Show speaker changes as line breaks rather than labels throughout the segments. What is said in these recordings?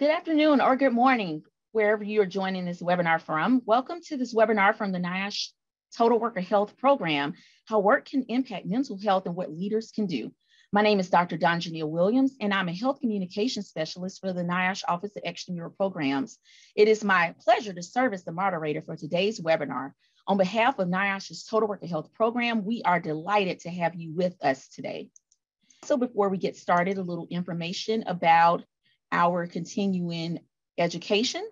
Good afternoon or good morning, wherever you are joining this webinar from. Welcome to this webinar from the NIOSH Total Worker Health Program, How Work Can Impact Mental Health and What Leaders Can Do. My name is Dr. Donjania Williams, and I'm a Health Communication Specialist for the NIOSH Office of Extramural Programs. It is my pleasure to serve as the moderator for today's webinar. On behalf of NIOSH's Total Worker Health Program, we are delighted to have you with us today. So before we get started, a little information about our continuing education.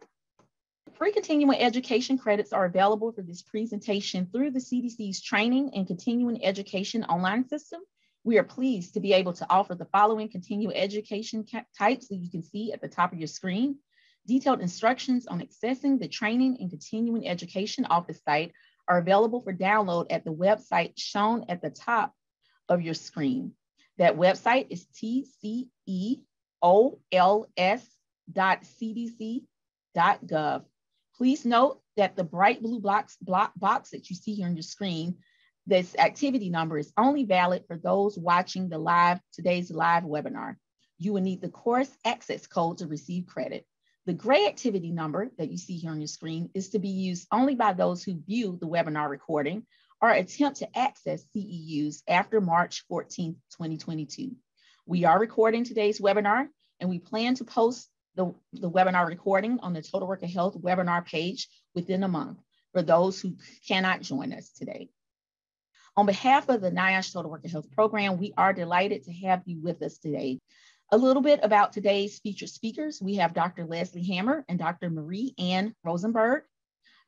Free continuing education credits are available for this presentation through the CDC's Training and Continuing Education online system. We are pleased to be able to offer the following continuing education types that you can see at the top of your screen. Detailed instructions on accessing the Training and Continuing Education office site are available for download at the website shown at the top of your screen. That website is tceols.cdc.gov. Please note that the bright blue box that you see here on your screen, this activity number is only valid for those watching today's live webinar. You will need the course access code to receive credit. The gray activity number that you see here on your screen is to be used only by those who view the webinar recording or attempt to access CEUs after March 14th, 2022. We are recording today's webinar, and we plan to post the webinar recording on the Total Worker Health webinar page within a month for those who cannot join us today. On behalf of the NIOSH Total Worker Health Program, we are delighted to have you with us today. A little bit about today's featured speakers. We have Dr. Leslie Hammer and Dr. Marie Ann Rosemberg.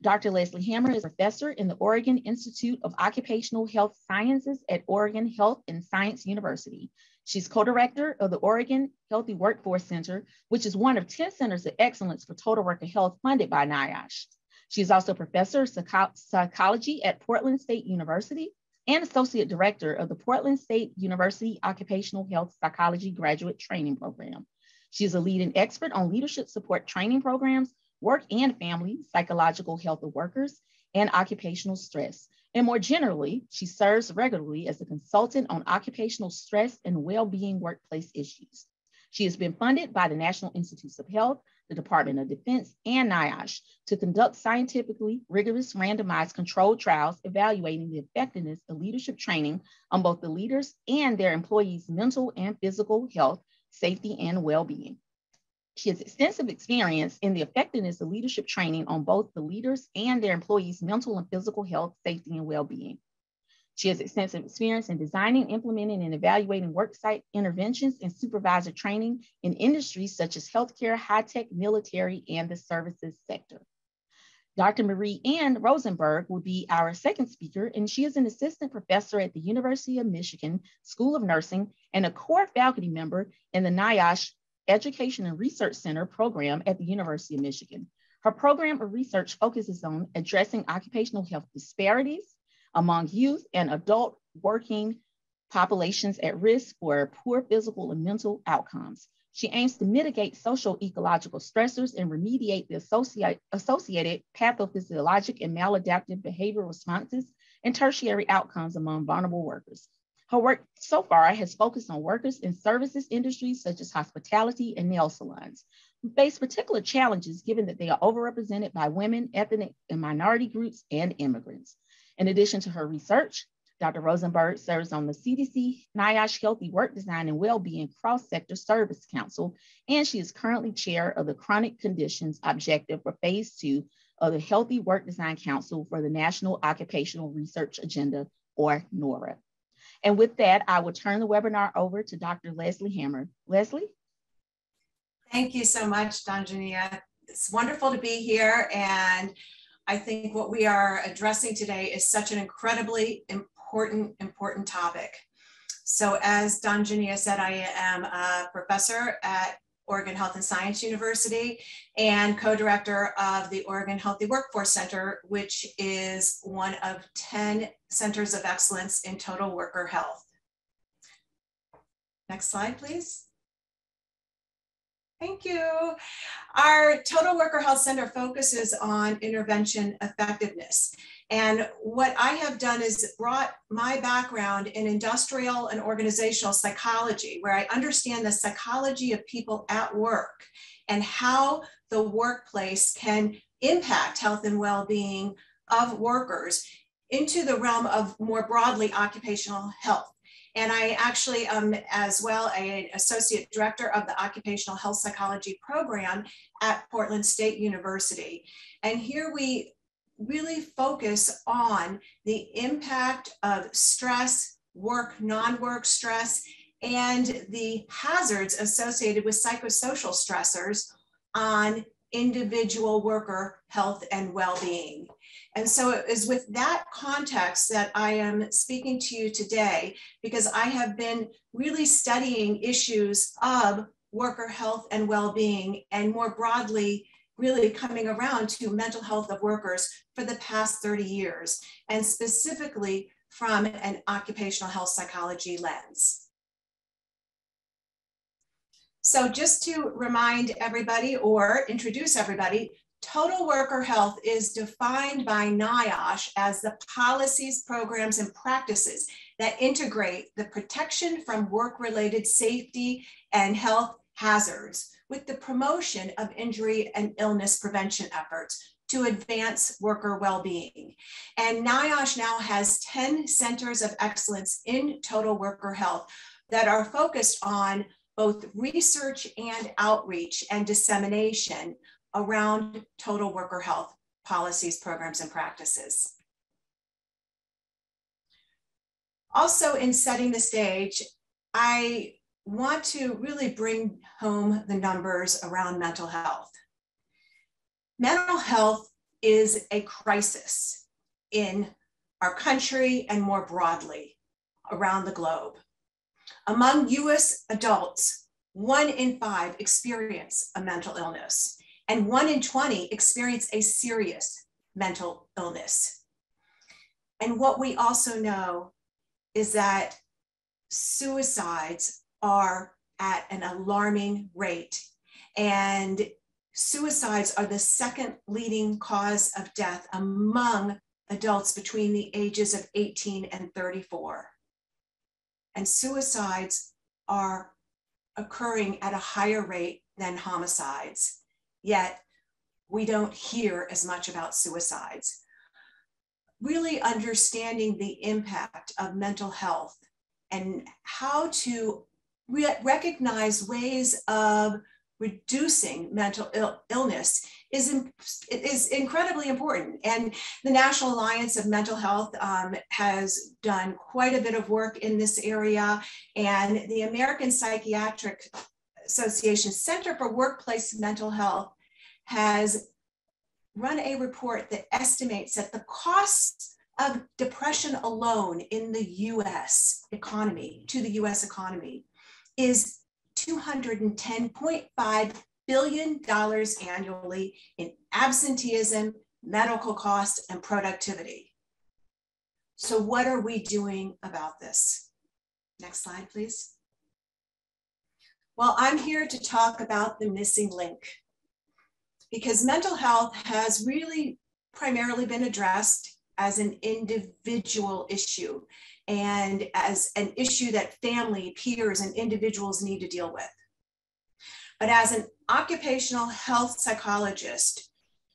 Dr. Leslie Hammer is a professor in the Oregon Institute of Occupational Health Sciences at Oregon Health and Science University. She's co-director of the Oregon Healthy Workforce Center, which is one of 10 centers of excellence for total worker health funded by NIOSH. She's also professor of psychology at Portland State University and associate director of the Portland State University Occupational Health Psychology Graduate Training Program. She is a leading expert on leadership support training programs, work and family, psychological health of workers, and occupational stress. And more generally, she serves regularly as a consultant on occupational stress and well-being workplace issues. She has been funded by the National Institutes of Health, the Department of Defense, and NIOSH to conduct scientifically rigorous randomized controlled trials evaluating the effectiveness of leadership training on both the leaders and their employees' mental and physical health, safety, and well-being. She has extensive experience in the effectiveness of leadership training on both the leaders and their employees' mental and physical health, safety, and well-being. She has extensive experience in designing, implementing, and evaluating worksite interventions and supervisor training in industries such as healthcare, high-tech, military, and the services sector. Dr. Marie Ann Rosemberg will be our second speaker, and she is an assistant professor at the University of Michigan School of Nursing and a core faculty member in the NIOSH Education and Research Center program at the University of Michigan. Her program of research focuses on addressing occupational health disparities among youth and adult working populations at risk for poor physical and mental outcomes. She aims to mitigate social ecological stressors and remediate the associated pathophysiologic and maladaptive behavioral responses and tertiary outcomes among vulnerable workers. Her work so far has focused on workers in services industries such as hospitality and nail salons, who face particular challenges given that they are overrepresented by women, ethnic and minority groups, and immigrants. In addition to her research, Dr. Rosenberg serves on the CDC NIOSH Healthy Work Design and Wellbeing Cross-Sector Service Council, and she is currently chair of the Chronic Conditions Objective for Phase 2 of the Healthy Work Design Council for the National Occupational Research Agenda, or NORA. And with that, I will turn the webinar over to Dr. Leslie Hammer. Leslie?
Thank you so much, Donjania. It's wonderful to be here, and I think what we are addressing today is such an incredibly important topic. So as Donjania said, I am a professor at Oregon Health and Science University and co-director of the Oregon Healthy Workforce Center, which is one of 10 centers of excellence in total worker health. Next slide, please. Thank you. Our Total Worker Health Center focuses on intervention effectiveness. And what I have done is brought my background in industrial and organizational psychology, where I understand the psychology of people at work and how the workplace can impact health and well-being of workers, into the realm of more broadly occupational health. And I actually am as well an associate director of the Occupational Health Psychology program at Portland State University. And here we really focus on the impact of stress, work, non-work stress, and the hazards associated with psychosocial stressors on individual worker health and well-being. And so it is with that context that I am speaking to you today, because I have been really studying issues of worker health and well-being, and more broadly, really coming around to mental health of workers for the past 30 years, and specifically from an occupational health psychology lens. So just to remind everybody or introduce everybody, total worker health is defined by NIOSH as the policies, programs, and practices that integrate the protection from work-related safety and health hazards with the promotion of injury and illness prevention efforts to advance worker well-being. And NIOSH now has 10 centers of excellence in total worker health that are focused on both research and outreach and dissemination around total worker health policies, programs, and practices. Also, in setting the stage, I want to really bring home the numbers around mental health. Mental health is a crisis in our country and more broadly around the globe. Among US adults, 1 in 5 experience a mental illness, and 1 in 20 experience a serious mental illness. And what we also know is that suicides are at an alarming rate, and suicides are the second leading cause of death among adults between the ages of 18 and 34. And suicides are occurring at a higher rate than homicides, yet we don't hear as much about suicides. Really understanding the impact of mental health and how to recognize ways of reducing mental illness is incredibly important. And the National Alliance of Mental Health has done quite a bit of work in this area, and the American Psychiatric Association Center for Workplace Mental Health has run a report that estimates that the costs of depression alone in the US economy, to the US economy, is $210.5 billion annually in absenteeism, medical costs, and productivity. So what are we doing about this? Next slide, please. Well, I'm here to talk about the missing link, because mental health has really primarily been addressed as an individual issue and as an issue that family, peers, and individuals need to deal with. But as an occupational health psychologist,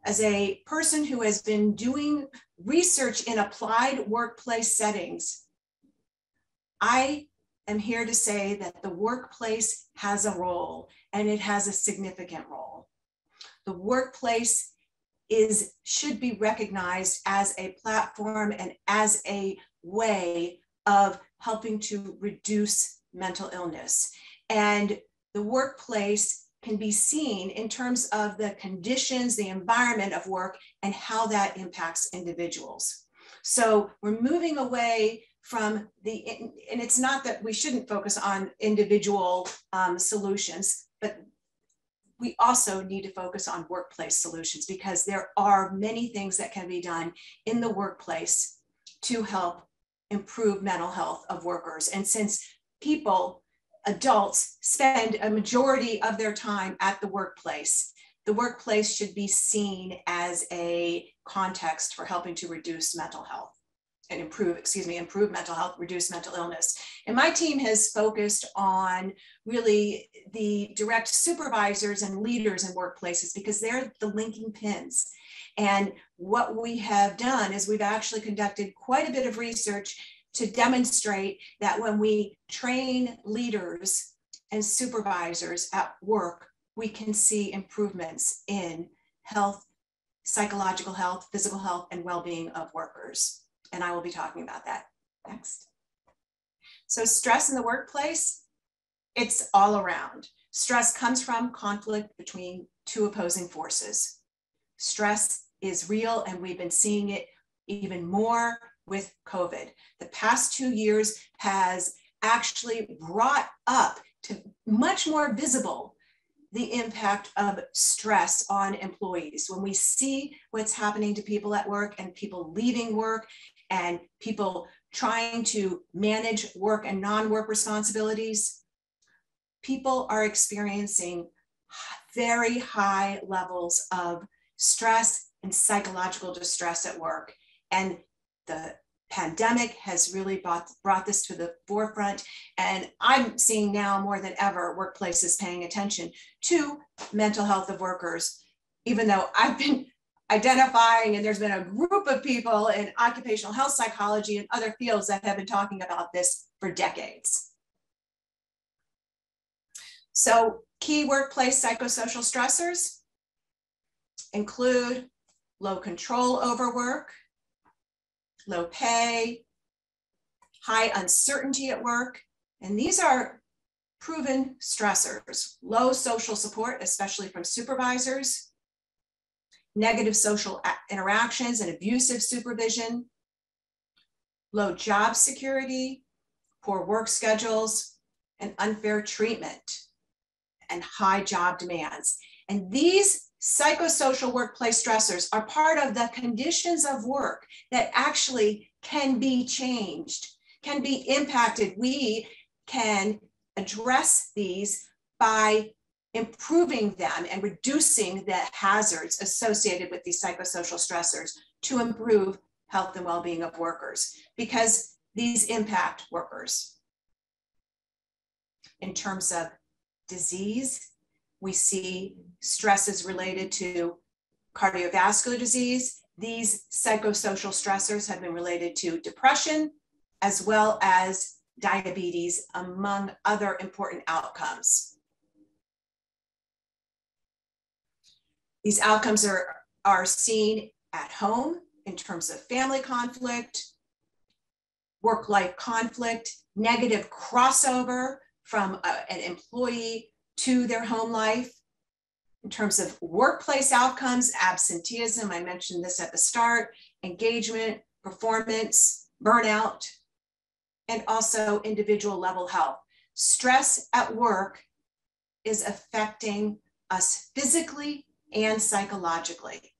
as a person who has been doing research in applied workplace settings, I am here to say that the workplace has a role, and it has a significant role. The workplace should be recognized as a platform and as a way of helping to reduce mental illness. And the workplace can be seen in terms of the conditions, the environment of work, and how that impacts individuals. So we're moving away from and it's not that we shouldn't focus on individual solutions, but we also need to focus on workplace solutions, because there are many things that can be done in the workplace to help improve mental health of workers. And since adults spend a majority of their time at the workplace, the workplace should be seen as a context for helping to reduce mental health and improve mental health, reduce mental illness. And my team has focused on really the direct supervisors and leaders in workplaces because they're the linking pins. And what we have done is we've actually conducted quite a bit of research to demonstrate that when we train leaders and supervisors at work, we can see improvements in health, psychological health, physical health, and well-being of workers. And I will be talking about that next. So stress in the workplace, it's all around. Stress comes from conflict between two opposing forces. Stress is real, and we've been seeing it even more with COVID. The past 2 years has actually brought up to much more visible the impact of stress on employees. When we see what's happening to people at work and people leaving work and people trying to manage work and non-work responsibilities, people are experiencing very high levels of stress and psychological distress at work. And the pandemic has really brought this to the forefront. And I'm seeing now more than ever workplaces paying attention to mental health of workers, even though I've been identifying, and there's been a group of people in occupational health psychology and other fields that have been talking about this for decades. So key workplace psychosocial stressors include low control over work, low pay, high uncertainty at work, and these are proven stressors. Low social support, especially from supervisors, negative social interactions and abusive supervision, low job security, poor work schedules, and unfair treatment, and high job demands. And these psychosocial workplace stressors are part of the conditions of work that actually can be changed, can be impacted. We can address these by improving them and reducing the hazards associated with these psychosocial stressors to improve health and well-being of workers, because these impact workers. In terms of disease, we see stresses related to cardiovascular disease. These psychosocial stressors have been related to depression, as well as diabetes, among other important outcomes. These outcomes are seen at home in terms of family conflict, work-life conflict, negative crossover from an employee to their home life. In terms of workplace outcomes, absenteeism, I mentioned this at the start, engagement, performance, burnout, and also individual level health. Stress at work is affecting us physically and psychologically.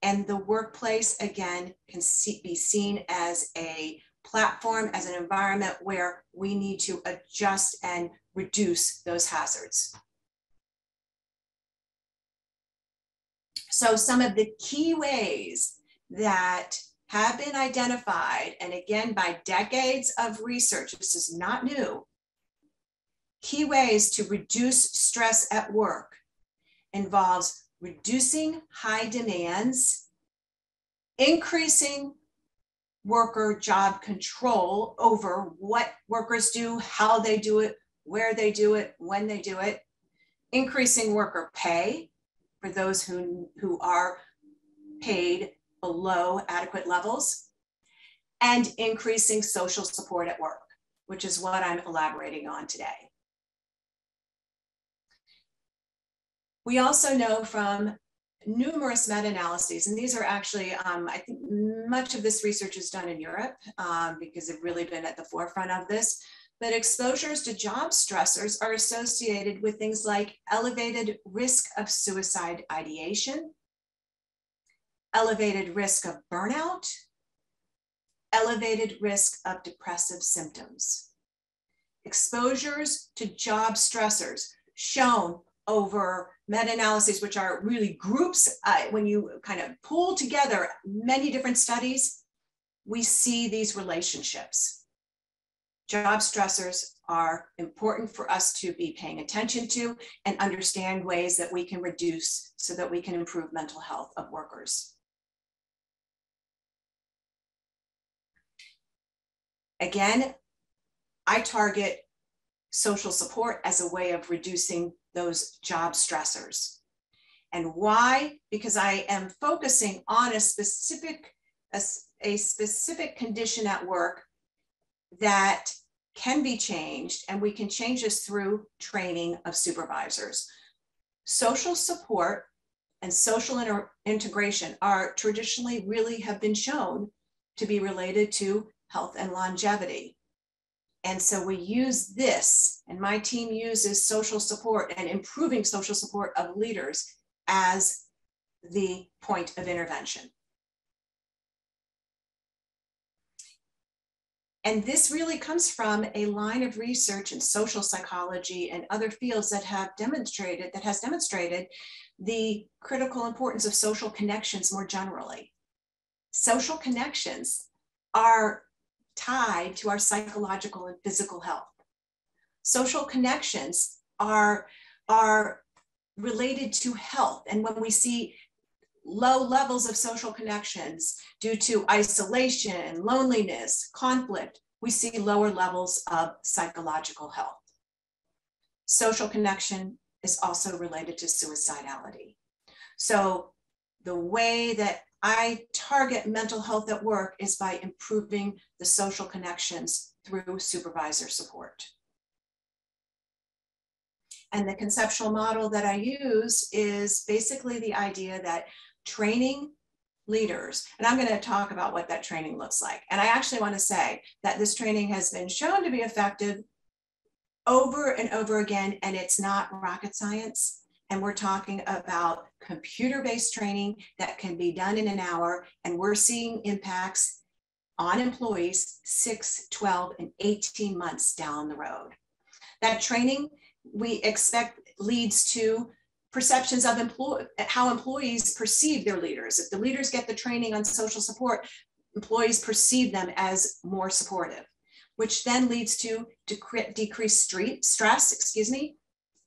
And the workplace, again, can be seen as a platform, as an environment where we need to adjust and reduce those hazards. So some of the key ways that have been identified, and again, by decades of research, this is not new, key ways to reduce stress at work involves reducing high demands, increasing worker job control over what workers do, how they do it, where they do it, when they do it, increasing worker pay for those who are paid below adequate levels, and increasing social support at work, which is what I'm elaborating on today. We also know from numerous meta-analyses, and these are actually, I think much of this research is done in Europe because they've really been at the forefront of this, but exposures to job stressors are associated with things like elevated risk of suicide ideation, elevated risk of burnout, elevated risk of depressive symptoms. Exposures to job stressors shown over meta-analyses, which are really groups, when you kind of pull together many different studies, we see these relationships. Job stressors are important for us to be paying attention to and understand ways that we can reduce so that we can improve mental health of workers. Again, I target social support as a way of reducing those job stressors. And why? Because I am focusing on a specific condition at work that can be changed, and we can change this through training of supervisors. Social support and social integration are traditionally really have been shown to be related to health and longevity. And so we use this, and my team uses social support and improving social support of leaders as the point of intervention. And this really comes from a line of research in social psychology and other fields that has demonstrated the critical importance of social connections more generally. Social connections are tied to our psychological and physical health. Social connections are related to health. And when we see low levels of social connections due to isolation, loneliness, conflict, we see lower levels of psychological health. Social connection is also related to suicidality. So the way that I target mental health at work is by improving the social connections through supervisor support. And the conceptual model that I use is basically the idea that training leaders, and I'm going to talk about what that training looks like. And I actually want to say that this training has been shown to be effective over and over again, and it's not rocket science. And we're talking about computer-based training that can be done in an hour, and we're seeing impacts on employees 6, 12, and 18 months down the road. That training, we expect, leads to perceptions of how employees perceive their leaders. If the leaders get the training on social support, employees perceive them as more supportive, which then leads to decreased stress,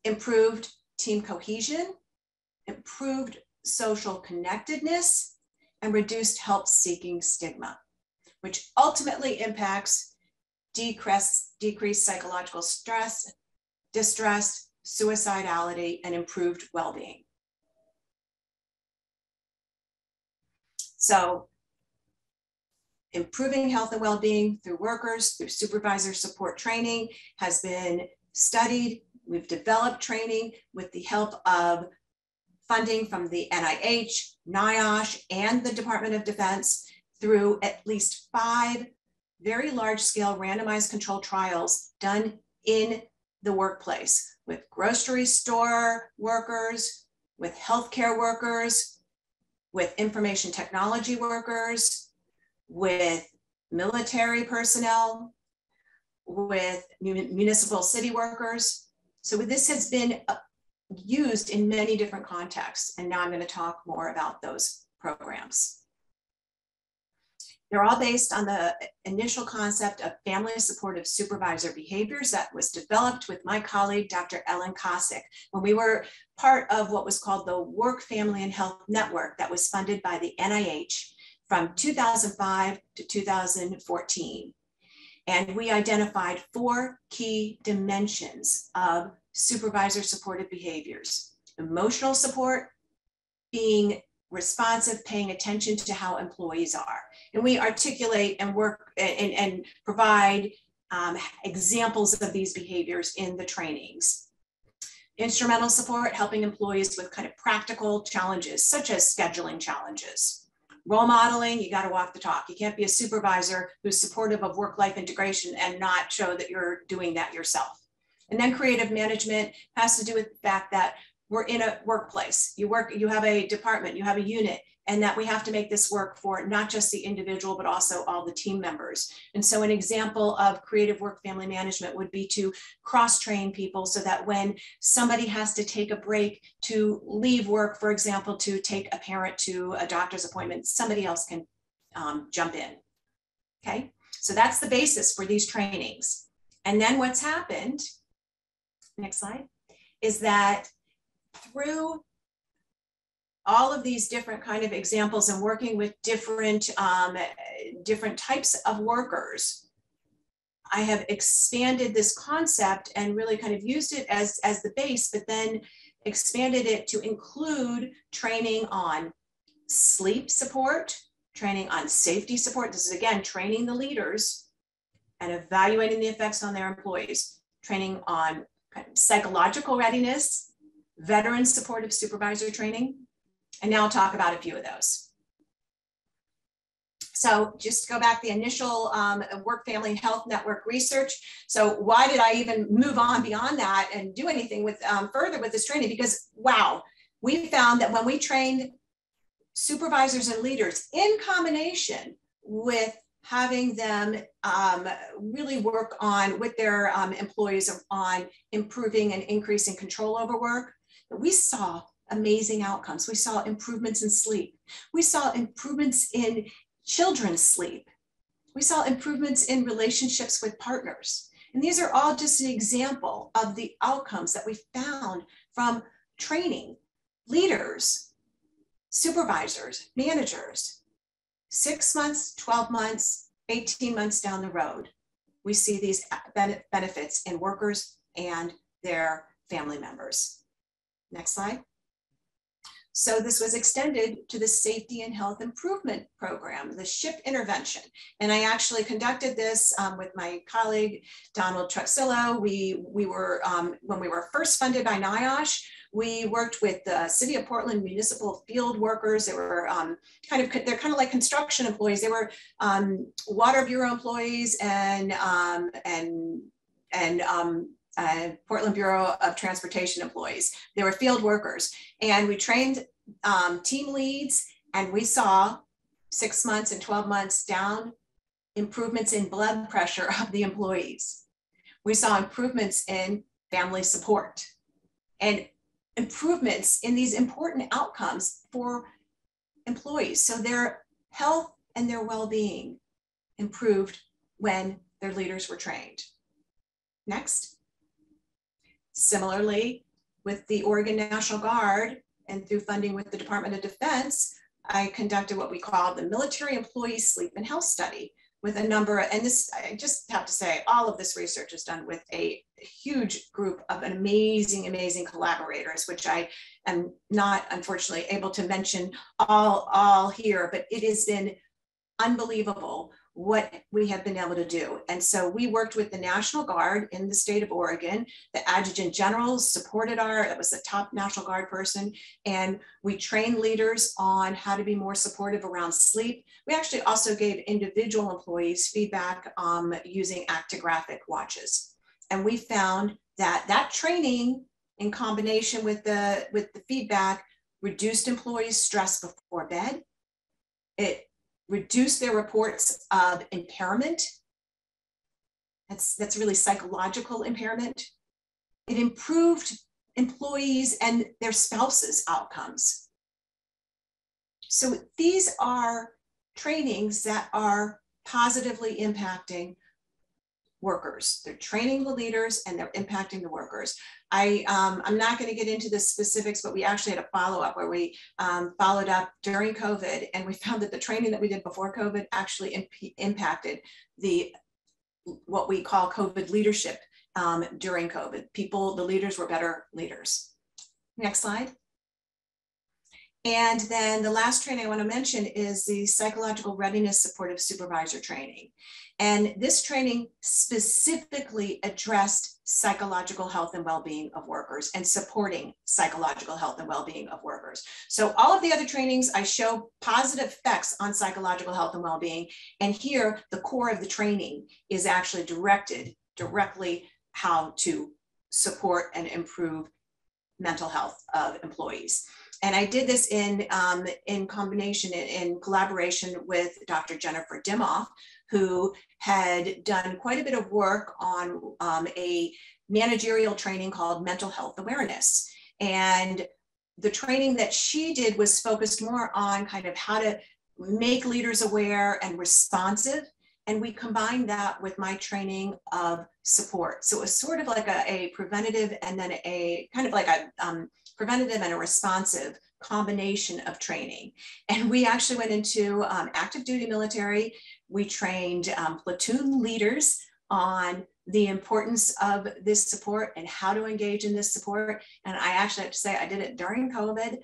improved team cohesion, improved social connectedness, and reduced help-seeking stigma, which ultimately impacts decreased psychological stress, distress, suicidality, and improved well-being. So improving health and well-being through workers, through supervisor support training has been studied. We've developed training with the help of funding from the NIH, NIOSH, and the Department of Defense through at least 5 very large-scale randomized controlled trials done in the workplace with grocery store workers, with healthcare workers, with information technology workers, with military personnel, with municipal city workers. So this has been used in many different contexts, and now I'm going to talk more about those programs. They're all based on the initial concept of family supportive supervisor behaviors that was developed with my colleague, Dr. Ellen Kosick, when we were part of what was called the Work, Family, and Health Network that was funded by the NIH from 2005 to 2014. And we identified 4 key dimensions of supervisor supported behaviors: emotional support, being responsive, paying attention to how employees are. And we articulate and work and provide examples of these behaviors in the trainings. Instrumental support, helping employees with kind of practical challenges, such as scheduling challenges. Role modeling, you got to walk the talk. You can't be a supervisor who's supportive of work-life integration and not show that you're doing that yourself. And then creative management has to do with the fact that we're in a workplace. You have a department, you have a unit, and that we have to make this work for not just the individual, but also all the team members. And so an example of creative work family management would be to cross-train people so that when somebody has to take a break to leave work, for example, to take a parent to a doctor's appointment, somebody else can jump in, okay? So that's the basis for these trainings. And then what's happened, next slide, is that through all of these different kind of examples and working with different types of workers, I have expanded this concept and really kind of used it as the base, but then expanded it to include training on sleep support, training on safety support. This is again, training the leaders and evaluating the effects on their employees, training on kind of psychological readiness, veteran supportive supervisor training. And now I'll talk about a few of those. So just to go back, the initial Work Family and Health Network research. So why did I even move on beyond that and do anything with further with this training? Because wow, we found that when we trained supervisors and leaders in combination with having them really work on with their employees on improving and increasing control over work, we saw amazing outcomes. We saw improvements in sleep. We saw improvements in children's sleep. We saw improvements in relationships with partners. And these are all just an example of the outcomes that we found from training leaders, supervisors, managers. 6 months, 12 months, 18 months down the road, we see these benefits in workers and their family members. Next slide. So this was extended to the Safety and Health Improvement Program, the SHIP intervention. And I actually conducted this with my colleague, Donald Truxillo. We were, when we were first funded by NIOSH, we worked with the City of Portland municipal field workers. They were they're kind of like construction employees. They were Water Bureau employees and Portland Bureau of Transportation employees. They were field workers. And we trained team leads, and we saw 6 months and 12 months down improvements in blood pressure of the employees. We saw improvements in family support and improvements in these important outcomes for employees. So their health and their well-being improved when their leaders were trained. Next. Similarly, with the Oregon National Guard and through funding with the Department of Defense, I conducted what we call the Military Employee Sleep and Health Study with a number of, and this, I just have to say, all of this research is done with a huge group of amazing, amazing collaborators, which I am not, unfortunately, able to mention all here, but it has been unbelievable what we have been able to do. And so we worked with the National Guard in the state of Oregon. The Adjutant General supported that was the top National Guard person. And we trained leaders on how to be more supportive around sleep. We actually also gave individual employees feedback using actigraphic watches. And we found that that training in combination with the feedback reduced employees' stress before bed. It reduce their reports of impairment. That's really psychological impairment. It improved employees and their spouses' outcomes. So these are trainings that are positively impacting workers. They're training the leaders and they're impacting the workers. I'm not going to get into the specifics, but we actually had a follow-up where we followed up during COVID, and we found that the training that we did before COVID actually impacted what we call COVID leadership during COVID. The leaders were better leaders. Next slide. And then the last training I want to mention is the Psychological Readiness Supportive Supervisor training. And this training specifically addressed psychological health and well-being of workers and supporting psychological health and well-being of workers. So all of the other trainings, I show positive effects on psychological health and well-being. And here, the core of the training is actually directly how to support and improve mental health of employees. And I did this in combination, in collaboration with Dr. Jennifer Dimoff, who had done quite a bit of work on a managerial training called Mental Health Awareness. And the training that she did was focused more on kind of how to make leaders aware and responsive. And we combined that with my training of support. So it was sort of like a preventative and then a kind of like a preventative and a responsive combination of training. And we actually went into active duty military. We trained platoon leaders on the importance of this support and how to engage in this support. And I actually have to say, I did it during COVID.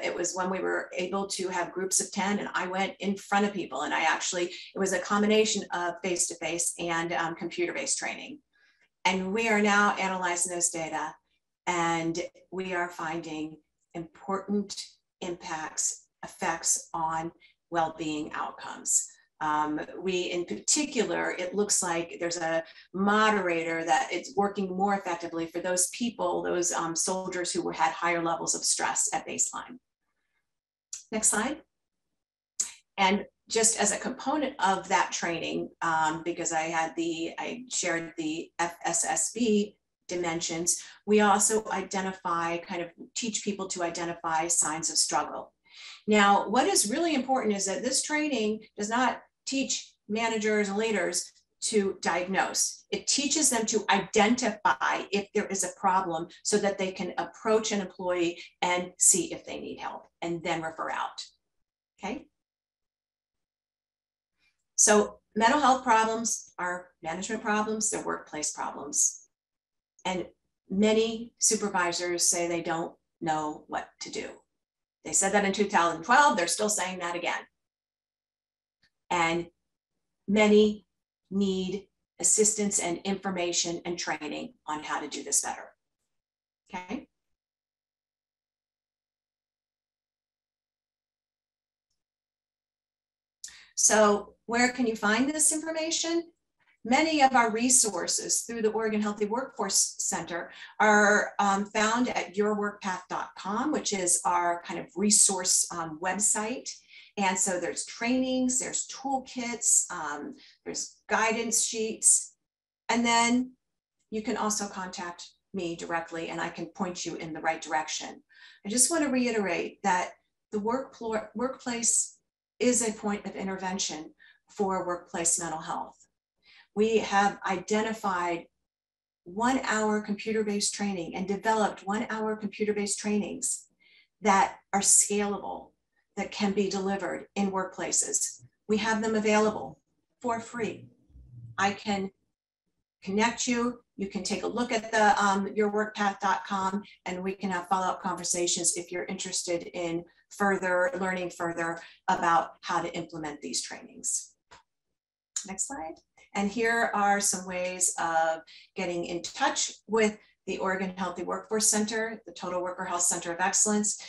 It was when we were able to have groups of 10, and I went in front of people, and it was a combination of face-to-face and computer-based training. And we are now analyzing those data, and we are finding important effects on well-being outcomes. In particular, it looks like there's a moderator that it's working more effectively for those people, those soldiers who had higher levels of stress at baseline. Next slide. And just as a component of that training, because I shared the FSSB dimensions, we also teach people to identify signs of struggle. Now, what is really important is that this training does not teach managers and leaders to diagnose. It teaches them to identify if there is a problem so that they can approach an employee and see if they need help and then refer out, okay? So mental health problems are management problems, they're workplace problems. And many supervisors say they don't know what to do. They said that in 2012, they're still saying that again. And many need assistance and information and training on how to do this better, okay? So where can you find this information? Many of our resources through the Oregon Healthy Workforce Center are found at yourworkpath.com, which is our kind of resource website. And so there's trainings, there's toolkits, there's guidance sheets, and then you can also contact me directly and I can point you in the right direction. I just want to reiterate that the workplace is a point of intervention for workplace mental health. We have identified 1 hour computer-based training and developed 1 hour computer-based trainings that are scalable, that can be delivered in workplaces. We have them available for free. I can connect you. You can take a look at the yourworkpath.com and we can have follow-up conversations if you're interested in learning further about how to implement these trainings. Next slide. And here are some ways of getting in touch with the Oregon Healthy Workforce Center, the Total Worker Health Center of Excellence.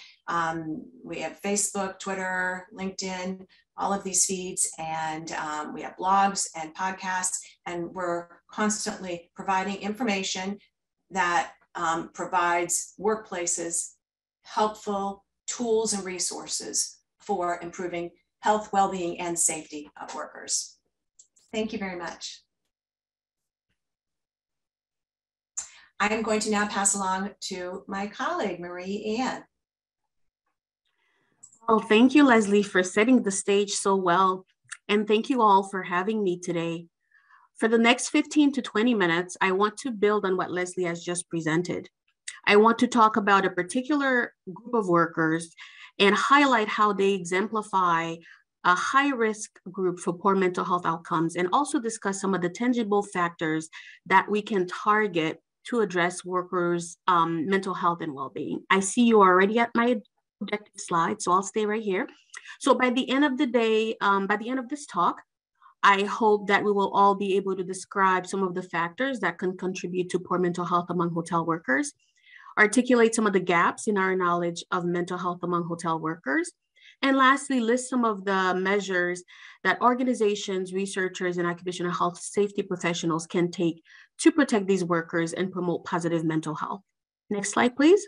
We have Facebook, Twitter, LinkedIn, all of these feeds, and we have blogs and podcasts, and we're constantly providing information that provides workplaces helpful tools and resources for improving health, well-being, and safety of workers. Thank you very much. I am going to now pass along to my colleague, Marie Ann.
Well, thank you, Leslie, for setting the stage so well. And thank you all for having me today. For the next 15 to 20 minutes, I want to build on what Leslie has just presented. I want to talk about a particular group of workers and highlight how they exemplify a high-risk group for poor mental health outcomes, and also discuss some of the tangible factors that we can target to address workers' mental health and well-being. I see you already at my objective slide, so I'll stay right here. So by the end of the day, by the end of this talk, I hope that we will all be able to describe some of the factors that can contribute to poor mental health among hotel workers, articulate some of the gaps in our knowledge of mental health among hotel workers, and lastly, list some of the measures that organizations, researchers, and occupational health safety professionals can take to protect these workers and promote positive mental health. Next slide, please.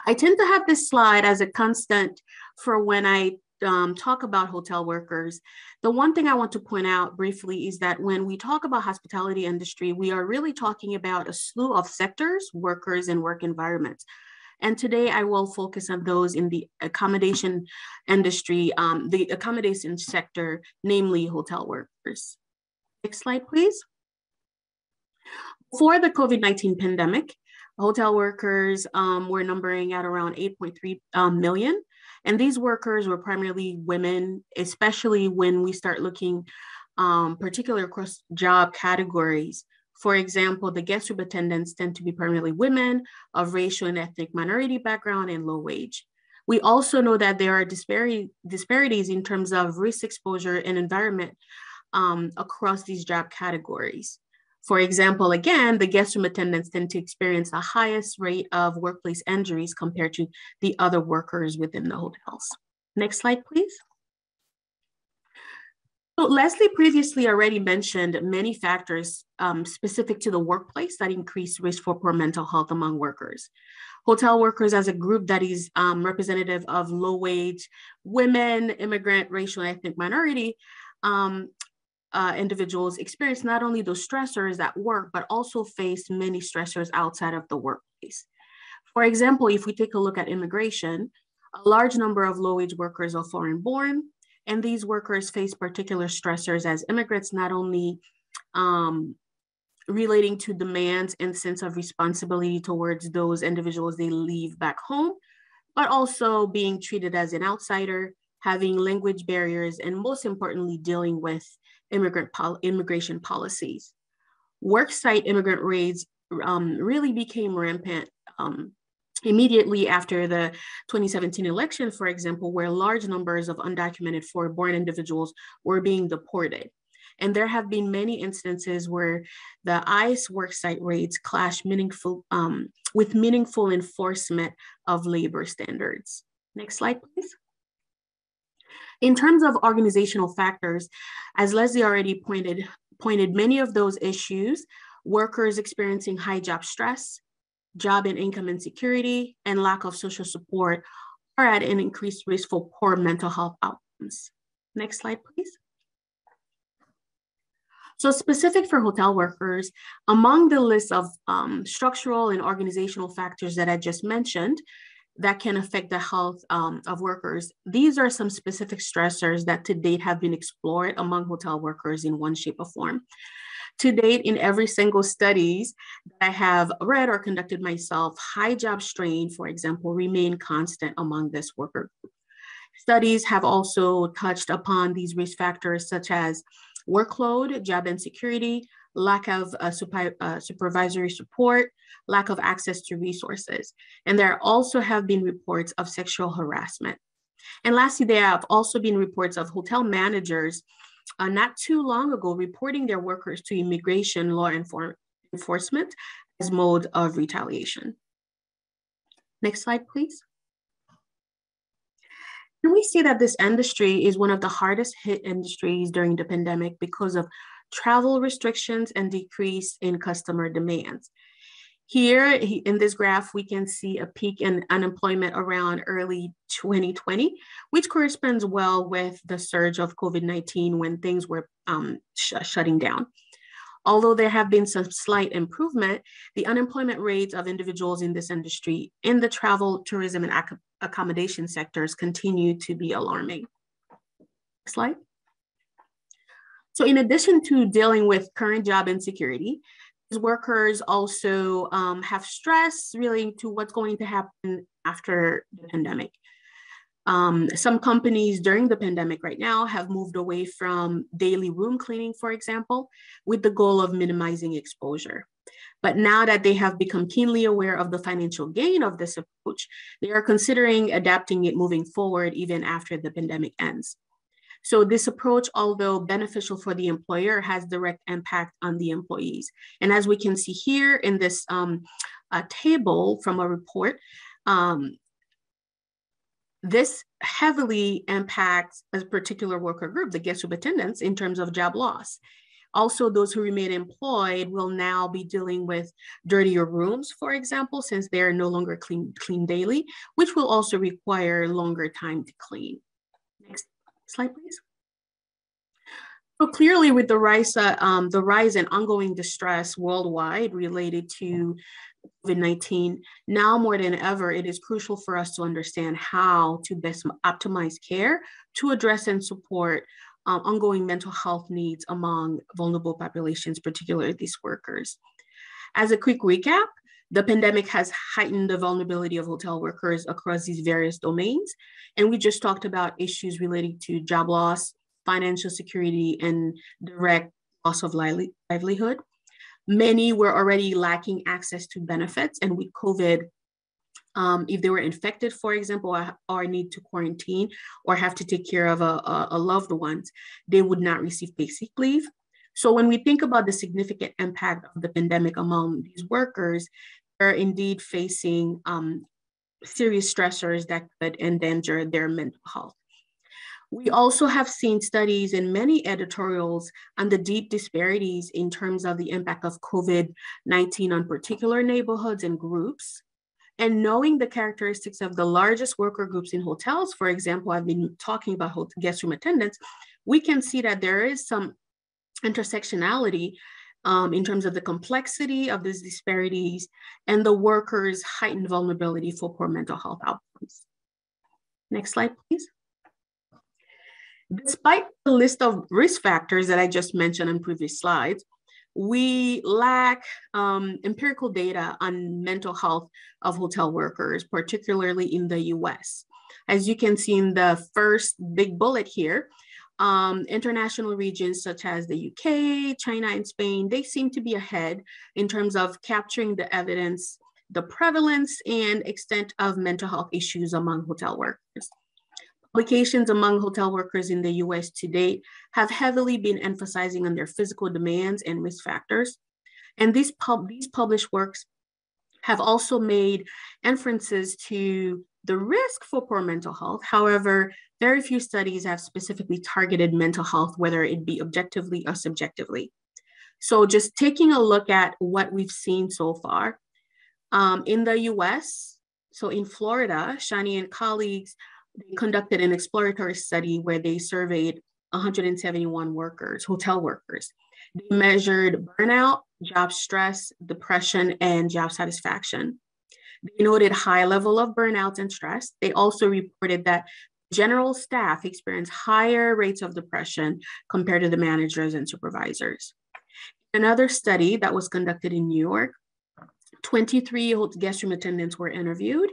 I tend to have this slide as a constant for when I talk about hotel workers. The one thing I want to point out briefly is that when we talk about hospitality industry, we are really talking about a slew of sectors, workers, and work environments. And today I will focus on those in the accommodation industry, the accommodation sector, namely hotel workers. Next slide, please. For the COVID-19 pandemic, hotel workers were numbering at around 8.3 million. And these workers were primarily women, especially when we start looking particularly across job categories. For example, the guest room attendants tend to be primarily women of racial and ethnic minority background and low wage. We also know that there are disparities in terms of risk exposure and environment across these job categories. For example, again, the guest room attendants tend to experience the highest rate of workplace injuries compared to the other workers within the hotels. Next slide, please. So Leslie previously already mentioned many factors specific to the workplace that increase risk for poor mental health among workers. Hotel workers as a group that is representative of low wage, women, immigrant, racial, and ethnic minority individuals experience not only those stressors at work, but also face many stressors outside of the workplace. For example, if we take a look at immigration, a large number of low-wage workers are foreign-born, and these workers face particular stressors as immigrants, not only relating to demands and sense of responsibility towards those individuals they leave back home, but also being treated as an outsider, having language barriers, and most importantly, dealing with immigration policies. Worksite immigrant raids really became rampant immediately after the 2017 election, for example, where large numbers of undocumented foreign-born individuals were being deported. And there have been many instances where the ICE worksite raids clash with meaningful enforcement of labor standards. Next slide, please. In terms of organizational factors, as Leslie already pointed many of those issues, workers experiencing high job stress, job and income insecurity, and lack of social support are at an increased risk for poor mental health outcomes. Next slide, please. So specific for hotel workers, among the list of structural and organizational factors that I just mentioned that can affect the health of workers, these are some specific stressors that to date have been explored among hotel workers in one shape or form. To date, in every single studies that I have read or conducted myself, high job strain, for example, remain constant among this worker group. Studies have also touched upon these risk factors such as workload, job insecurity, lack of supervisory support, lack of access to resources. And there also have been reports of sexual harassment. And lastly, there have also been reports of hotel managers not too long ago reporting their workers to immigration law enforcement as mode of retaliation. Next slide, please. Can we see that this industry is one of the hardest hit industries during the pandemic because of travel restrictions and decrease in customer demands? Here in this graph, we can see a peak in unemployment around early 2020, which corresponds well with the surge of COVID-19 when things were shutting down. Although there have been some slight improvement, the unemployment rates of individuals in this industry in the travel, tourism, and accommodation sectors continue to be alarming. Next slide. So in addition to dealing with current job insecurity, these workers also have stress relating to what's going to happen after the pandemic. Some companies during the pandemic right now have moved away from daily room cleaning, for example, with the goal of minimizing exposure. But now that they have become keenly aware of the financial gain of this approach, they are considering adapting it moving forward even after the pandemic ends. So this approach, although beneficial for the employer, has direct impact on the employees. And as we can see here in this table from a report, this heavily impacts a particular worker group, the guest room attendants, in terms of job loss. Also, those who remain employed will now be dealing with dirtier rooms, for example, since they are no longer clean daily, which will also require longer time to clean. Next slide, please. So clearly, with the rise and ongoing distress worldwide related to COVID-19, now more than ever, it is crucial for us to understand how to best optimize care to address and support ongoing mental health needs among vulnerable populations, particularly these workers. As a quick recap, the pandemic has heightened the vulnerability of hotel workers across these various domains. And we just talked about issues relating to job loss, financial security, and direct loss of livelihood. Many were already lacking access to benefits, and with COVID, if they were infected, for example, or need to quarantine or have to take care of a loved one, they would not receive basic leave. So when we think about the significant impact of the pandemic among these workers, they're indeed facing serious stressors that could endanger their mental health. We also have seen studies in many editorials on the deep disparities in terms of the impact of COVID-19 on particular neighborhoods and groups. And knowing the characteristics of the largest worker groups in hotels, for example, I've been talking about guest room attendants, we can see that there is some intersectionality in terms of the complexity of these disparities and the workers' heightened vulnerability for poor mental health outcomes. Next slide, please. Despite the list of risk factors that I just mentioned on previous slides, we lack empirical data on mental health of hotel workers, particularly in the US. As you can see in the first big bullet here, international regions such as the UK, China, and Spain, they seem to be ahead in terms of capturing the evidence, the prevalence and extent of mental health issues among hotel workers. Publications among hotel workers in the US to date have heavily been emphasizing on their physical demands and risk factors. And these published works have also made inferences to the risk for poor mental health. However, very few studies have specifically targeted mental health, whether it be objectively or subjectively. So just taking a look at what we've seen so far, in the US, so in Florida, Shani and colleagues, they conducted an exploratory study where they surveyed 171 workers, hotel workers. They measured burnout, job stress, depression, and job satisfaction. They noted high level of burnout and stress. They also reported that general staff experienced higher rates of depression compared to the managers and supervisors. Another study that was conducted in New York, 23 guest room attendants were interviewed.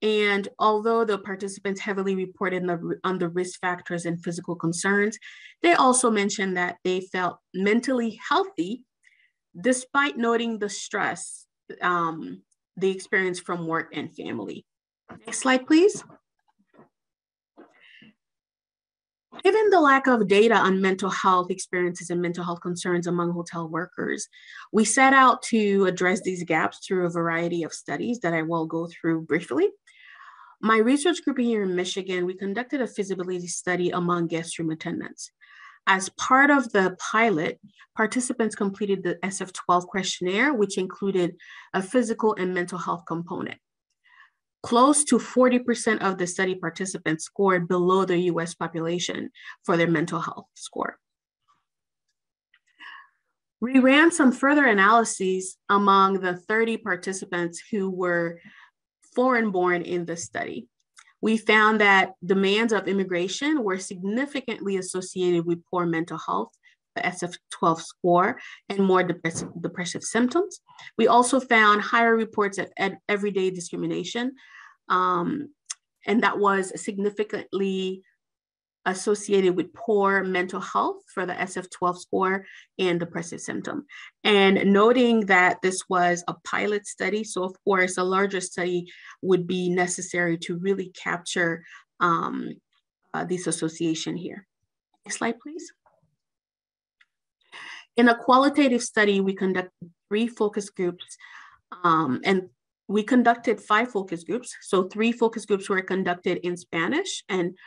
And although the participants heavily reported on the risk factors and physical concerns, they also mentioned that they felt mentally healthy despite noting the stress they experienced from work and family. Next slide, please. Given the lack of data on mental health experiences and mental health concerns among hotel workers, we set out to address these gaps through a variety of studies that I will go through briefly. My research group here in Michigan, we conducted a feasibility study among guest room attendants. As part of the pilot, participants completed the SF-12 questionnaire, which included a physical and mental health component. Close to 40% of the study participants scored below the US population for their mental health score. We ran some further analyses among the 30 participants who were foreign-born in the study. We found that demands of immigration were significantly associated with poor mental health, the SF-12 score, and more depressive symptoms. We also found higher reports of everyday discrimination, and that was significantly associated with poor mental health for the SF-12 score and depressive symptom. And noting that this was a pilot study, so of course a larger study would be necessary to really capture this association here. Next slide, please. In a qualitative study, we conducted 3 focus groups, and we conducted 5 focus groups. So 3 focus groups were conducted in Spanish and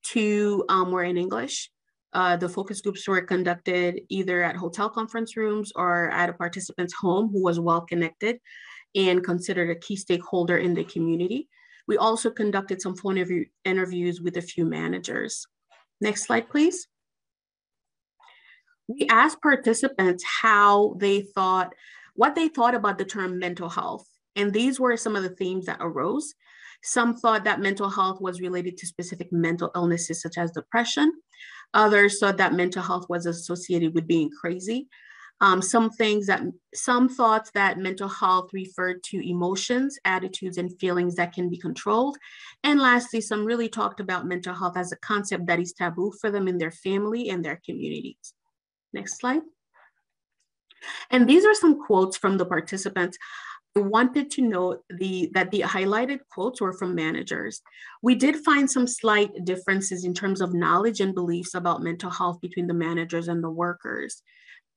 2 were in English. The focus groups were conducted either at hotel conference rooms or at a participant's home who was well connected and considered a key stakeholder in the community. We also conducted some phone interviews with a few managers. Next slide, please. We asked participants what they thought about the term mental health. And these were some of the themes that arose. Some thought that mental health was related to specific mental illnesses such as depression. Others thought that mental health was associated with being crazy. Some thoughts that mental health referred to emotions, attitudes, and feelings that can be controlled. And lastly, some really talked about mental health as a concept that is taboo for them in their family and their communities. Next slide. And these are some quotes from the participants. I wanted to note that the highlighted quotes were from managers. We did find some slight differences in terms of knowledge and beliefs about mental health between the managers and the workers.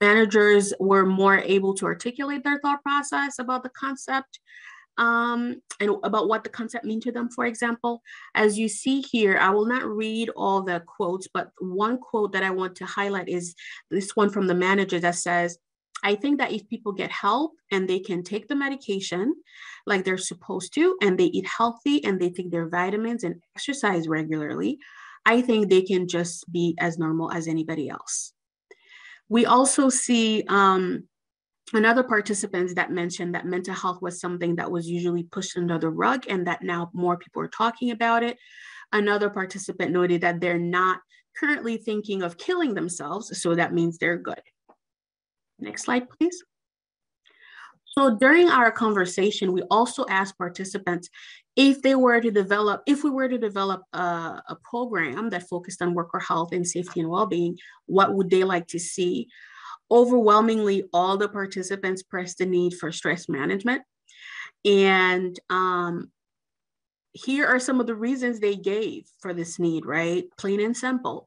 Managers were more able to articulate their thought process about the concept and about what the concept means to them, for example. As you see here, I will not read all the quotes, but one quote that I want to highlight is this one from the manager that says, "I think that if people get help and they can take the medication like they're supposed to, and they eat healthy and they take their vitamins and exercise regularly, I think they can just be as normal as anybody else." We also see another participant that mentioned that mental health was something that was usually pushed under the rug and that now more people are talking about it. Another participant noted that they're not currently thinking of killing themselves, so that means they're good. Next slide, please. So during our conversation, we also asked participants if we were to develop a program that focused on worker health and safety and well-being, what would they like to see? Overwhelmingly, all the participants pressed the need for stress management. And here are some of the reasons they gave for this need, right? Plain and simple,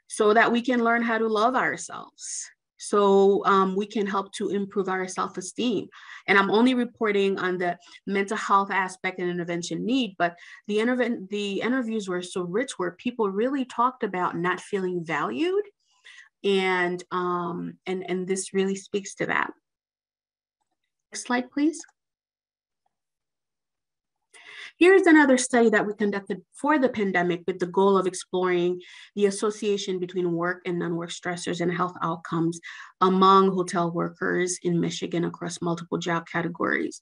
so that we can learn how to love ourselves. So we can help to improve our self-esteem. And I'm only reporting on the mental health aspect and intervention need, but the interviews were so rich where people really talked about not feeling valued. And this really speaks to that. Next slide, please. Here's another study that we conducted for the pandemic with the goal of exploring the association between work and non-work stressors and health outcomes among hotel workers in Michigan across multiple job categories.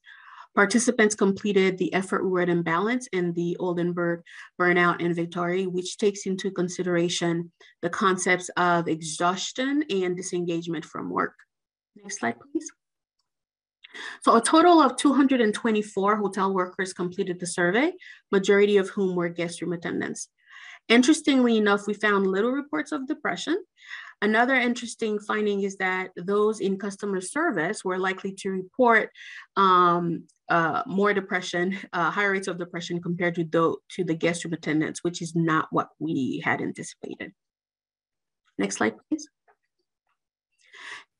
Participants completed the effort reward imbalance and the Oldenburg burnout inventory, which takes into consideration the concepts of exhaustion and disengagement from work. Next slide, please. So a total of 224 hotel workers completed the survey, majority of whom were guest room attendants. Interestingly enough, we found little reports of depression. Another interesting finding is that those in customer service were likely to report more depression, higher rates of depression compared to the guest room attendants, which is not what we had anticipated. Next slide, please.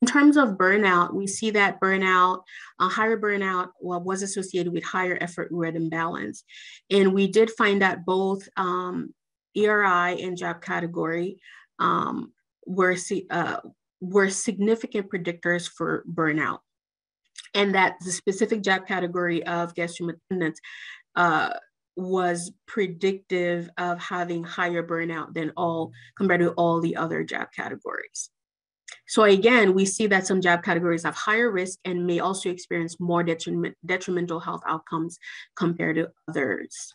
In terms of burnout, we see that higher burnout was associated with higher effort reward imbalance. And we did find that both ERI and job category were significant predictors for burnout. And that the specific job category of guest room attendants was predictive of having higher burnout than compared to all the other job categories. So again, we see that some job categories have higher risk and may also experience more detrimental health outcomes compared to others.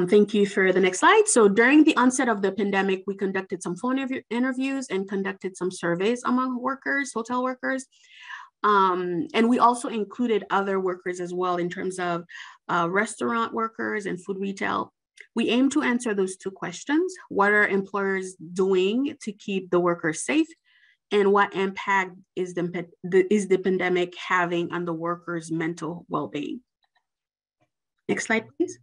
Thank you for the next slide. So during the onset of the pandemic, we conducted some phone interviews and conducted some surveys among workers, hotel workers. And we also included other workers as well in terms of restaurant workers and food retail. We aim to answer those two questions. What are employers doing to keep the workers safe? And what impact is the pandemic having on the workers' mental well-being? Next slide, please.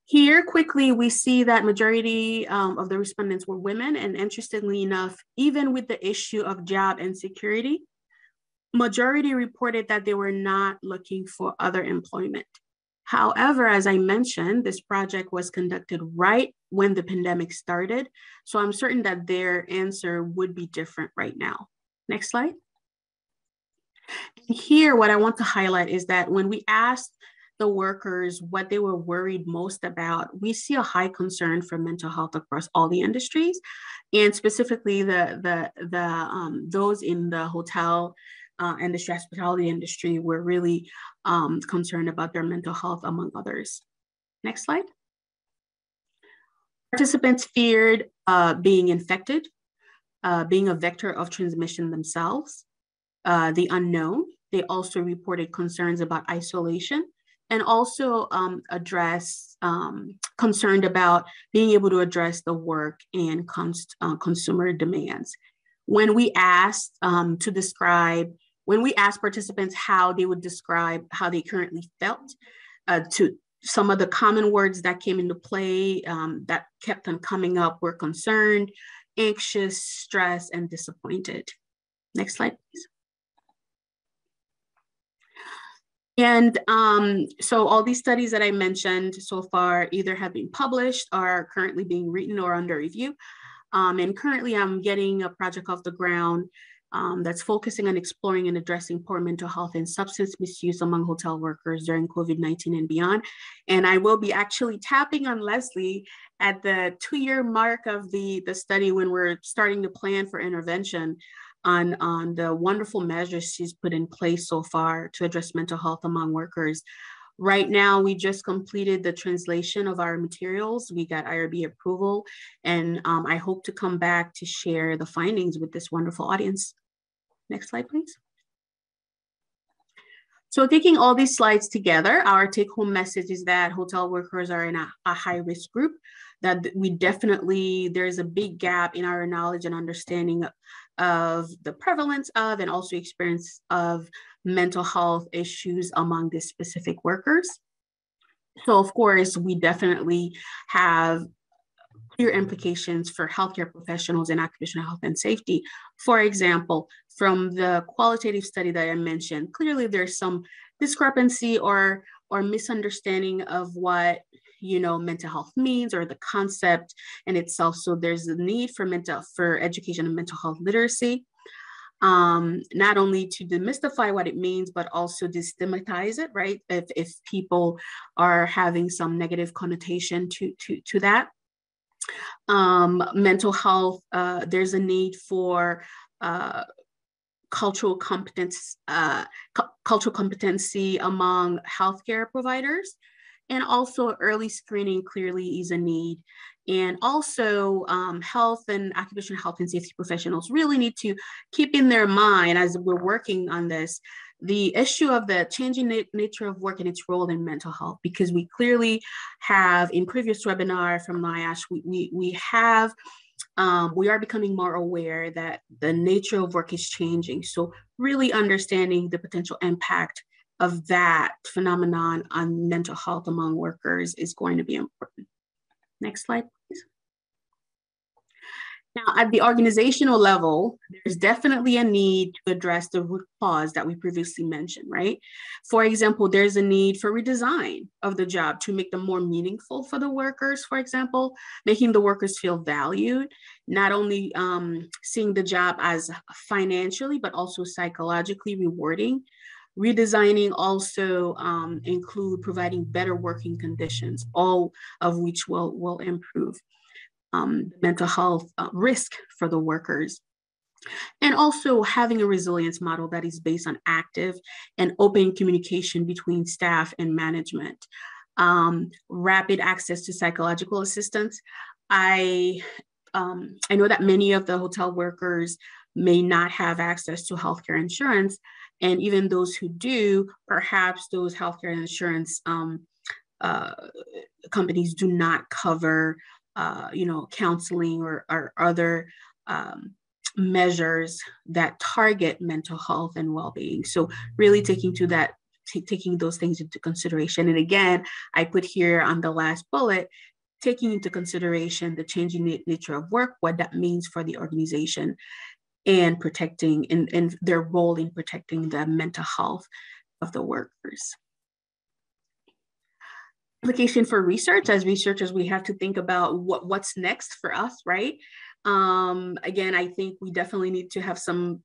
Here, quickly, we see that majority of the respondents were women. And interestingly enough, even with the issue of job insecurity, majority reported that they were not looking for other employment. However, as I mentioned, this project was conducted right when the pandemic started, so I'm certain that their answer would be different right now. Next slide. And here, what I want to highlight is that when we asked the workers what they were worried most about, we see a high concern for mental health across all the industries, and specifically those in the hotel and the hospitality industry were really concerned about their mental health, among others. Next slide. Participants feared being infected, being a vector of transmission themselves, the unknown. They also reported concerns about isolation, and also concerned about being able to address the work and consumer demands. When we asked when we asked participants how they would describe how they currently felt, to some of the common words that came into play that kept on coming up were concerned, anxious, stressed, and disappointed. Next slide, please. And so all these studies that I mentioned so far either have been published, are currently being written, or under review. And currently I'm getting a project off the ground that's focusing on exploring and addressing poor mental health and substance misuse among hotel workers during COVID-19 and beyond. And I will be actually tapping on Leslie at the 2-year mark of the study, when we're starting to plan for intervention on the wonderful measures she's put in place so far to address mental health among workers. Right now, we just completed the translation of our materials. We got IRB approval, and I hope to come back to share the findings with this wonderful audience. Next slide, please. So taking all these slides together, our take-home message is that hotel workers are in a high-risk group, that there's a big gap in our knowledge and understanding of the prevalence of and also experience of mental health issues among these specific workers. So of course, we definitely have clear implications for healthcare professionals in occupational health and safety. For example, from the qualitative study that I mentioned, clearly there's some discrepancy or misunderstanding of what mental health means, or the concept in itself. So there's a need for education and mental health literacy, not only to demystify what it means, but also destigmatize it, right? If people are having some negative connotation to that. Mental health, there's a need for cultural competency among healthcare providers. And also early screening clearly is a need. And also health and occupational health and safety professionals really need to keep in their mind, as we're working on this, the issue of the changing nature of work and its role in mental health, because we clearly have, in previous webinar from NIOSH, we are becoming more aware that the nature of work is changing. So really understanding the potential impact of that phenomenon on mental health among workers is going to be important. Next slide, please. Now, at the organizational level, there's definitely a need to address the root cause that we previously mentioned, right? For example, there's a need for redesign of the job to make them more meaningful for the workers, for example, making the workers feel valued, not only seeing the job as financially, but also psychologically rewarding. Redesigning also include providing better working conditions, all of which will improve mental health risk for the workers. And also having a resilience model that is based on active and open communication between staff and management. Rapid access to psychological assistance. I know that many of the hotel workers may not have access to healthcare insurance, and even those who do, perhaps those healthcare insurance companies do not cover counseling or other measures that target mental health and well-being. So really taking those things into consideration. And again, I put here on the last bullet, taking into consideration the changing nature of work, what that means for the organization, and protecting and their role in protecting the mental health of the workers. application for research. As researchers, we have to think about what's next for us, right? Again, I think we definitely need to have some,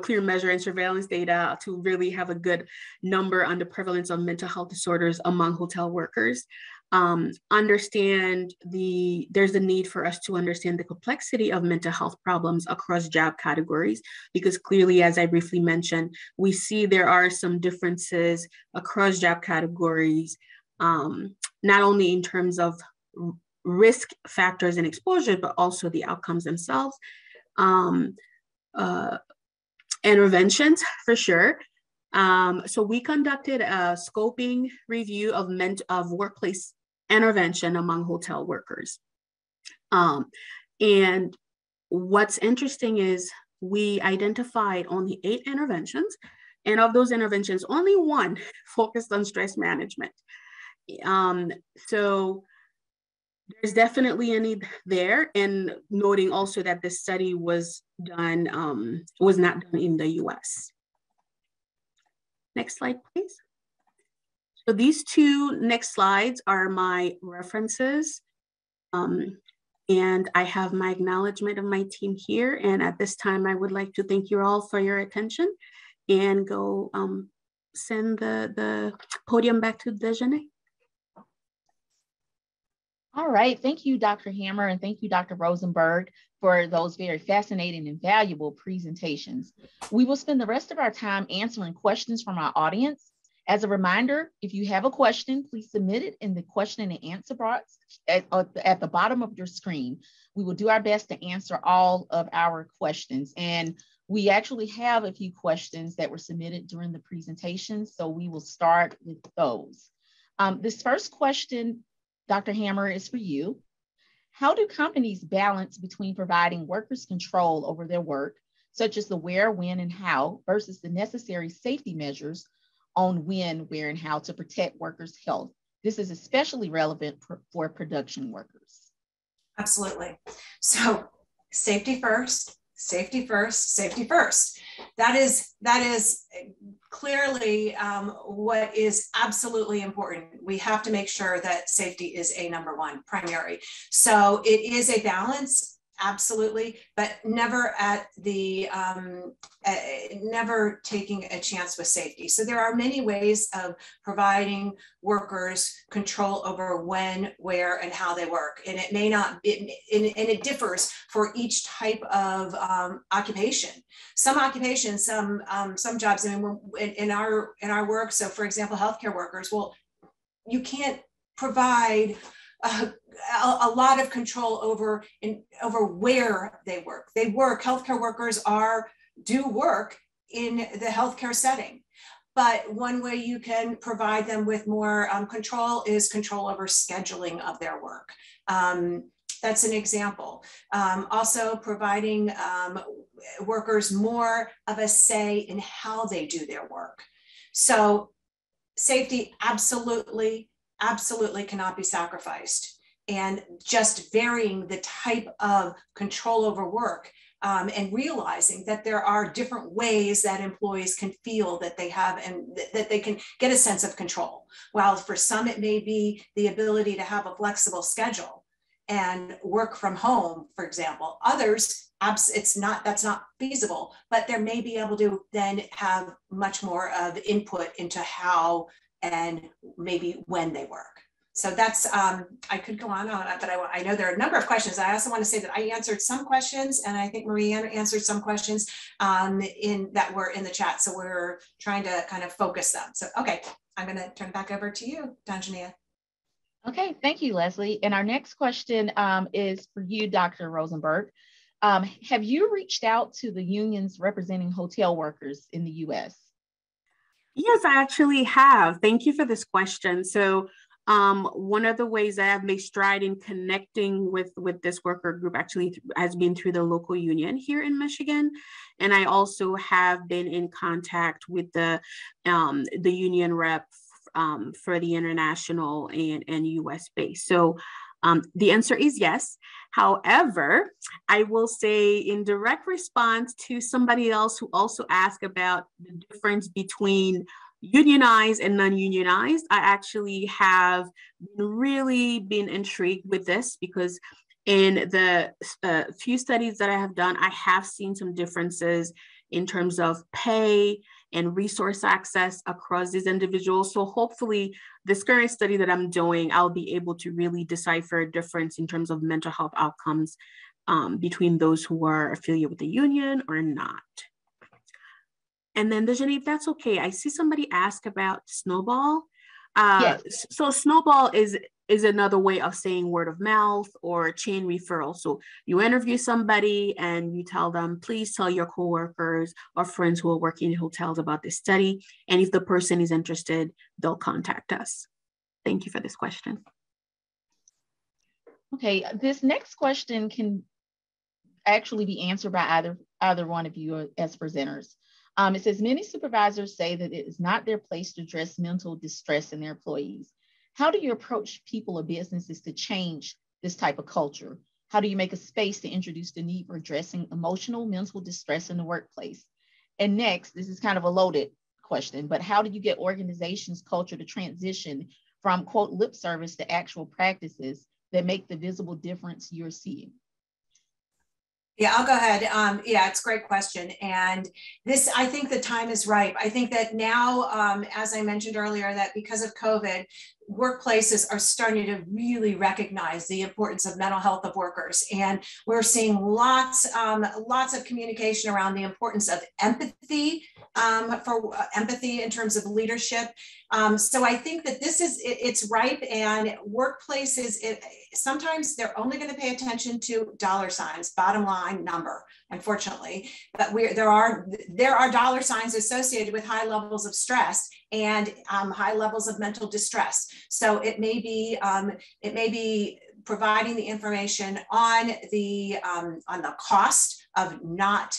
clear measure and surveillance data to really have a good number on the prevalence of mental health disorders among hotel workers. There's the need for us to understand the complexity of mental health problems across job categories, because clearly, as I briefly mentioned, we see there are some differences across job categories, not only in terms of risk factors and exposure, but also the outcomes themselves. Interventions, for sure. So we conducted a scoping review of workplace intervention among hotel workers. And what's interesting is we identified only 8 interventions, and of those interventions, only 1 focused on stress management. So there's definitely a need there, and noting also that the study was not done in the US. Next slide, please. So these 2 next slides are my references. And I have my acknowledgement of my team here. And at this time, I would like to thank you all for your attention and go send the podium back to Dejanay.
All right, thank you, Dr. Hammer, and thank you, Dr. Rosenberg, for those very fascinating and valuable presentations. We will spend the rest of our time answering questions from our audience. As a reminder, if you have a question, please submit it in the question and answer box at the bottom of your screen. We will do our best to answer all of our questions. And we actually have a few questions that were submitted during the presentation, so we will start with those. This first question, Dr. Hammer, is for you. How do companies balance between providing workers control over their work, such as the where, when, and how, versus the necessary safety measures on when, where, and how to protect workers' health? This is especially relevant for production workers.
Absolutely. So safety first, safety first, safety first. That is clearly what is absolutely important. We have to make sure that safety is a number 1 primary. So it is a balance, absolutely, but never at the never taking a chance with safety. So there are many ways of providing workers control over when, where, and how they work, and it may not, and it differs for each type of occupation. Some occupations, some jobs. I mean, in our work. So, for example, healthcare workers. Well, you can't provide a lot of control over where they work. Healthcare workers do work in the healthcare setting. But one way you can provide them with more control is control over scheduling of their work. That's an example. Also providing workers more of a say in how they do their work. So safety absolutely cannot be sacrificed. And just varying the type of control over work and realizing that there are different ways that employees can feel that they have and that they can get a sense of control. While for some, it may be the ability to have a flexible schedule and work from home, for example. Others, that's not feasible, but they may be able to then have much more of input into how and maybe when they work. So that's, I could go on, but I know there are a number of questions. I also want to say that I answered some questions, and I think Maria answered some questions that were in the chat. So we're trying to kind of focus them. So, okay, I'm going to turn it back over to you, Danjania.
Okay, thank you, Leslie. And our next question is for you, Dr. Rosenberg. Have you reached out to the unions representing hotel workers in the US?
Yes, I actually have. Thank you for this question. So one of the ways I have made stride in connecting with this worker group actually has been through the local union here in Michigan. And I also have been in contact with the union rep for the international and US base. So the answer is yes. However, I will say in direct response to somebody else who also asked about the difference between unionized and non-unionized. I actually have really been intrigued with this because in the few studies that I have done, I have seen some differences in terms of pay and resource access across these individuals. So hopefully this current study that I'm doing, I'll be able to really decipher a difference in terms of mental health outcomes between those who are affiliated with the union or not. And then Dejani, if that's okay, I see somebody ask about Snowball.
Yes.
So Snowball is another way of saying word of mouth or chain referral. So you interview somebody and you tell them, please tell your coworkers or friends who are working in hotels about this study. And if the person is interested, they'll contact us. Thank you for this question.
Okay, this next question can actually be answered by either one of you as presenters. It says, many supervisors say that it is not their place to address mental distress in their employees. How do you approach people or businesses to change this type of culture? How do you make a space to introduce the need for addressing emotional, mental distress in the workplace? And next, this is kind of a loaded question, but how do you get organizations' culture to transition from, quote, lip service to actual practices that make the visible difference you're seeing?
Yeah, I'll go ahead. Yeah, it's a great question. And this, I think the time is ripe. I think that now, as I mentioned earlier, that because of COVID, workplaces are starting to really recognize the importance of mental health of workers. And we're seeing lots of communication around the importance of empathy, for empathy in terms of leadership. So I think that it's ripe, and workplaces, sometimes they're only going to pay attention to dollar signs, bottom line number, unfortunately. But there are dollar signs associated with high levels of stress and high levels of mental distress. So it may be providing the information on the cost of not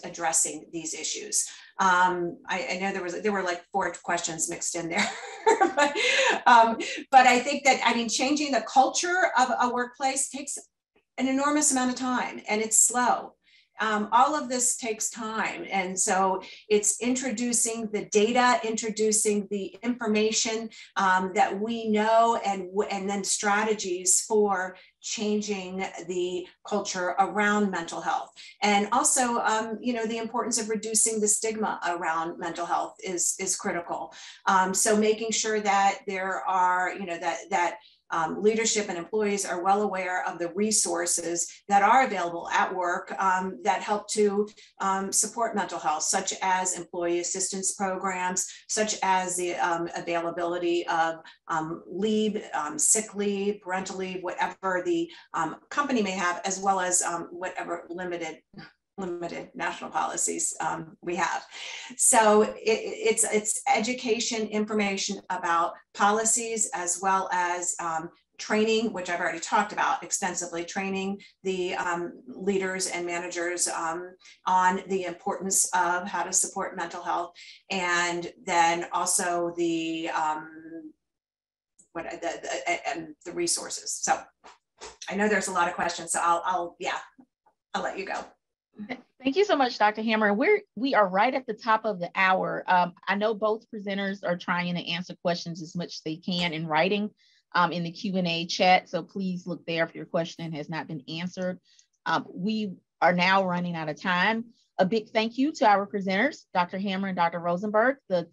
addressing these issues. I know there were like 4 questions mixed in there, but I think that, I mean, changing the culture of a workplace takes an enormous amount of time, and it's slow. All of this takes time. And so it's introducing the data, introducing the information that we know, and then strategies for changing the culture around mental health. And also, the importance of reducing the stigma around mental health is critical. So making sure that there are, that leadership and employees are well aware of the resources that are available at work that help to support mental health, such as employee assistance programs, such as the availability of leave, sick leave, parental leave, whatever the company may have, as well as whatever limited national policies we have. So it's education, information about policies, as well as training, which I've already talked about extensively, training the leaders and managers on the importance of how to support mental health, and then also the resources. So I know there's a lot of questions, so I'll let you go.
Thank you so much, Dr. Hammer. We are right at the top of the hour. I know both presenters are trying to answer questions as much as they can in writing in the Q&A chat. So please look there if your question has not been answered. We are now running out of time. A big thank you to our presenters, Dr. Hammer and Dr. Rosemberg, the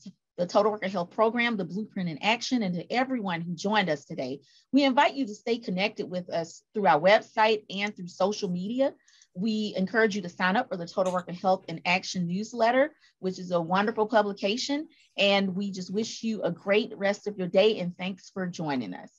Total Worker Health Program, the Blueprint in Action, and to everyone who joined us today. We invite you to stay connected with us through our website and through social media. We encourage you to sign up for the Total Worker Health in Action newsletter, which is a wonderful publication. And we just wish you a great rest of your day, and thanks for joining us.